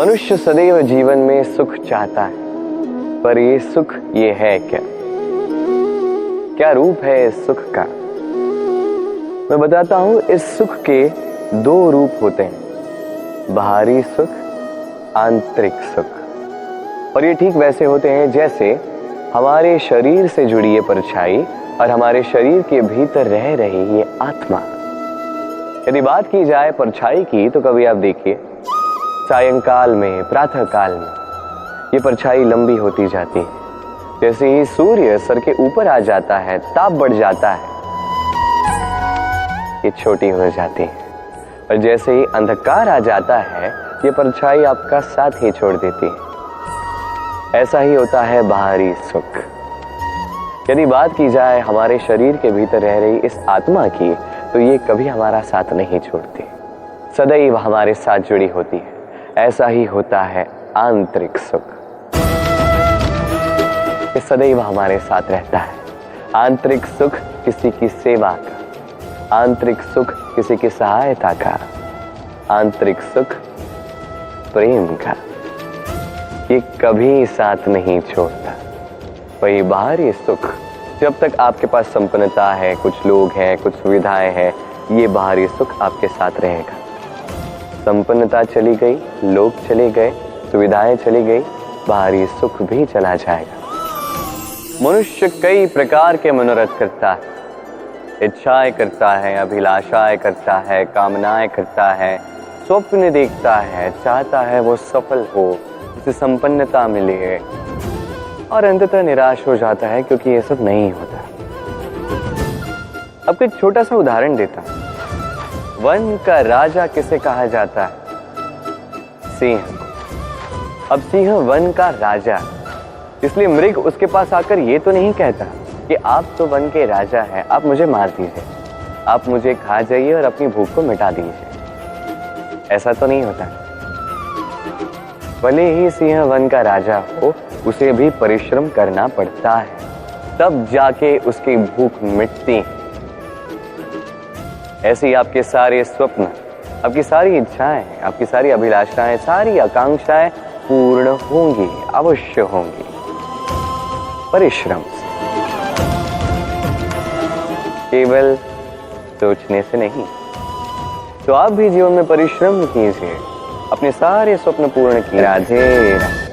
मनुष्य सदैव जीवन में सुख चाहता है, पर ये सुख ये है क्या? क्या रूप है इस सुख का? मैं बताता हूं। इस सुख के दो रूप होते हैं, बाहरी सुख, आंतरिक सुख। और ये ठीक वैसे होते हैं जैसे हमारे शरीर से जुड़ी ये परछाई और हमारे शरीर के भीतर रह रही ये आत्मा। यदि बात की जाए परछाई की, तो कभी आप देखिए सायंकाल में, प्रातः काल में ये परछाई लंबी होती जाती है। जैसे ही सूर्य सर के ऊपर आ जाता है, ताप बढ़ जाता है, ये छोटी हो जाती है। और जैसे ही अंधकार आ जाता है, ये परछाई आपका साथ ही छोड़ देती है। ऐसा ही होता है बाहरी सुख। यदि बात की जाए हमारे शरीर के भीतर रह रही इस आत्मा की, तो ये कभी हमारा साथ नहीं छोड़ती, सदैव हमारे साथ जुड़ी होती है। ऐसा ही होता है आंतरिक सुख, ये सदैव हमारे साथ रहता है। आंतरिक सुख किसी की सेवा का, आंतरिक सुख किसी की सहायता का, आंतरिक सुख प्रेम का, ये कभी साथ नहीं छोड़ता। वही बाहरी सुख, जब तक आपके पास संपन्नता है, कुछ लोग हैं, कुछ सुविधाएं हैं, ये बाहरी सुख आपके साथ रहेगा। संपन्नता चली गई, लोग चले गए, सुविधाएं चली गई, बाहरी सुख भी चला जाएगा। मनुष्य कई प्रकार के मनोरथ करता है, इच्छाएं करता है, अभिलाषाएं करता है, कामनाएं करता है, स्वप्न देखता है, चाहता है वो सफल हो, उसे संपन्नता मिले, और अंततः निराश हो जाता है क्योंकि ये सब नहीं होता। अब एक छोटा सा उदाहरण देता हूं। वन का राजा किसे कहा जाता है? सिंह को। अब सिंह वन का राजा, इसलिए मृग उसके पास आकर ये तो नहीं कहता कि आप तो वन के राजा हैं, आप मुझे मार दीजिए, आप मुझे खा जाइए और अपनी भूख को मिटा दीजिए। ऐसा तो नहीं होता। भले ही सिंह वन का राजा हो, उसे भी परिश्रम करना पड़ता है, तब जाके उसकी भूख मिटती है। ऐसे ही आपके सारे स्वप्न, आपकी सारी इच्छाएं, आपकी सारी अभिलाषाएं, सारी आकांक्षाएं पूर्ण होंगी, अवश्य होंगी, परिश्रम से, केवल सोचने से नहीं। तो आप भी जीवन में परिश्रम कीजिए, अपने सारे स्वप्न पूर्ण कीजिए। राधे राधे।